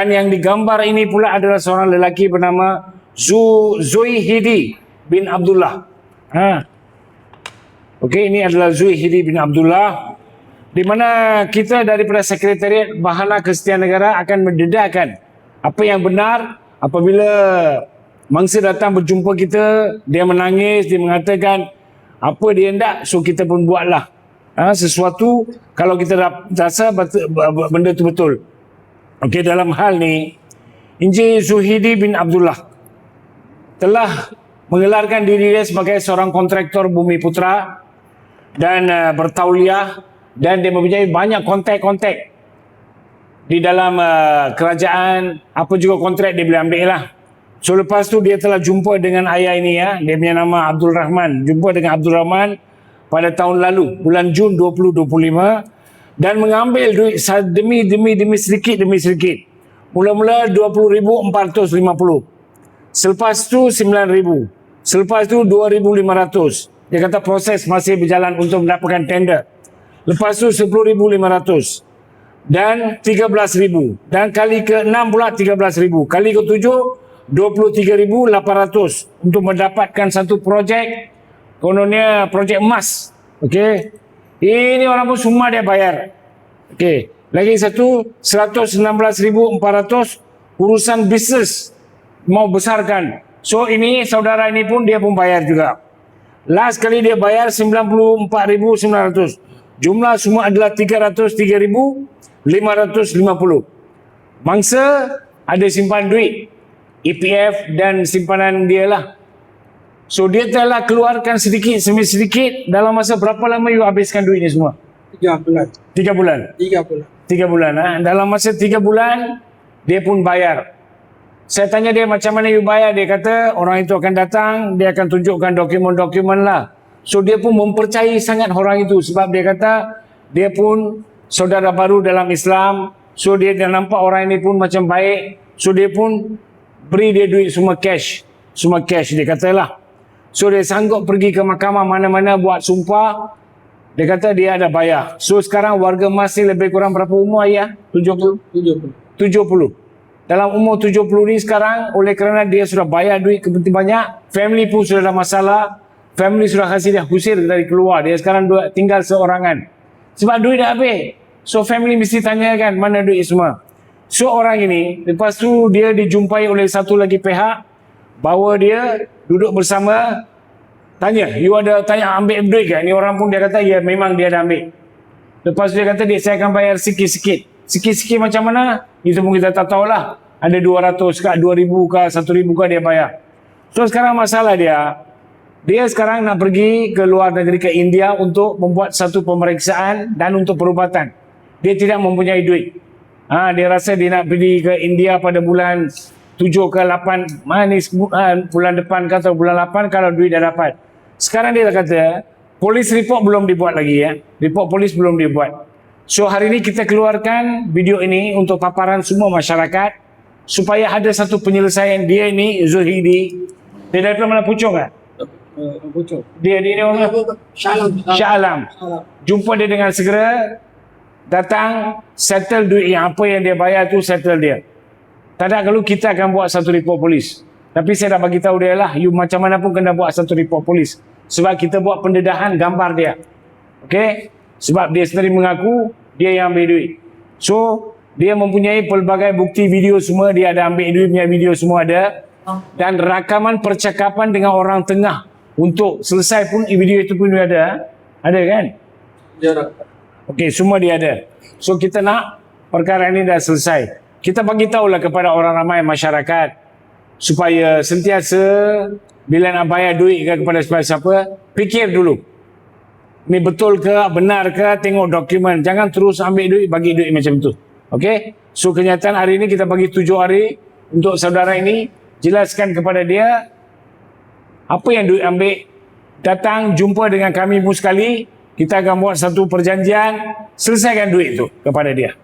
Dan yang digambar ini pula adalah seorang lelaki bernama Zuhidi bin Abdullah. Okey, ini adalah Zuhidi bin Abdullah, di mana kita daripada Sekretariat Bahana Kesetiaan Negara akan mendedahkan apa yang benar. Apabila mangsa datang berjumpa kita, dia menangis, dia mengatakan apa dia hendak, so kita pun buatlah sesuatu kalau kita rasa benda itu betul. Okey, dalam hal ni Encik Zuhidi bin Abdullah telah mengelarkan diri dia sebagai seorang kontraktor Bumi Putra dan bertauliah, dan dia mempunyai banyak kontak-kontak di dalam kerajaan. Apa juga kontrak dia boleh ambil lah. So lepas tu dia telah jumpa dengan ayah ini, dia punya nama Abdul Rahman. Jumpa dengan Abdul Rahman pada tahun lalu, bulan Jun 2025, dan mengambil duit demi sedikit. Mula-mula 20,450. Selepas tu 9,000. Selepas tu 2,500. Dia kata proses masih berjalan untuk mendapatkan tender. Lepas tu 10,500. Dan 13,000. Dan kali ke-6 pula 13,000. Kali ke-7 23,800 untuk mendapatkan satu projek, kononnya projek emas. Okey. Ini orang pun semua dia bayar. Okey. Lagi satu 116,400 urusan bisnes mau besarkan. So ini saudara ini pun dia pun bayar juga. Last kali dia bayar 94,900. Jumlah semua adalah 303,550. Mangsa ada simpan duit EPF dan simpanan dia lah. So dia telah keluarkan sedikit demi sedikit. Dalam masa berapa lama you habiskan duit ni semua? 3 bulan. 3 bulan? 3 bulan. 3 bulan. Dalam masa 3 bulan dia pun bayar. Saya tanya dia macam mana you bayar. Dia kata orang itu akan datang, dia akan tunjukkan dokumen-dokumen lah. So dia pun mempercayai sangat orang itu, sebab dia kata dia pun saudara baru dalam Islam. So dia nampak orang ini pun macam baik. So dia pun beri dia duit semua cash. Semua cash dia katalah. So dia sanggup pergi ke mahkamah mana-mana buat sumpah. Dia kata dia ada bayar. So sekarang warga masih lebih kurang berapa umur ayah? 70? 70. Dalam umur 70 ni sekarang, oleh kerana dia sudah bayar duit kebetul banyak, family pun sudah ada masalah, family sudah kasih dia usir dari keluar. Dia sekarang tinggal seorangan. Sebab duit dah habis. So family mesti tanyakan mana duit semua. So orang ini, lepas tu dia dijumpai oleh satu lagi pihak, bawa dia duduk bersama, tanya, you ada tanya ambil duit ke? Ni orang pun dia kata ya memang dia dah ambil. Lepas tu dia kata saya akan bayar sikit-sikit. Sikit-sikit macam mana? Itu pun kita tak tahulah. Ada 200 ke, 2,000 ke, 1,000 ke dia bayar. So sekarang masalah dia sekarang nak pergi ke luar negeri, ke India untuk membuat satu pemeriksaan dan untuk perubatan. Dia tidak mempunyai duit. Dia rasa dia nak pergi ke India pada bulan 7 ke 8 bulan depan ke atau bulan 8 kalau duit dah dapat. Sekarang dia kata polis report belum dibuat lagi report polis belum dibuat. So hari ini kita keluarkan video ini untuk paparan semua masyarakat supaya ada satu penyelesaian. Dia ini Zuhidi, dia dari mana Puchong kan? Puchong. Dia orang Shah Alam. Jumpa dia dengan segera, datang settle duit yang apa yang dia bayar tu, settle dia. Tak ada kalau kita akan buat satu report polis. Tapi saya dah bagi tahu dia lah, you macam mana pun kena buat satu report polis. Sebab kita buat pendedahan gambar dia. Okey? Sebab dia sendiri mengaku dia yang ambil duit. So, dia mempunyai pelbagai bukti video semua. Dia ada ambil duit punya video semua ada. Dan rakaman percakapan dengan orang tengah. Untuk selesai pun video itu pun dia ada. Ada kan? Ya. Okey, semua dia ada. So, kita nak perkara ini dah selesai. Kita bagi tahulah kepada orang ramai masyarakat supaya sentiasa bila nak bayar duit kepada siapa, fikir dulu. Ni betul ke, benar ke, tengok dokumen. Jangan terus ambil duit, bagi duit macam tu. Okey? So kenyataan hari ini kita bagi 7 hari untuk saudara ini, jelaskan kepada dia apa yang duit ambil. Datang jumpa dengan kami sekali, kita akan buat satu perjanjian, selesaikan duit tu kepada dia.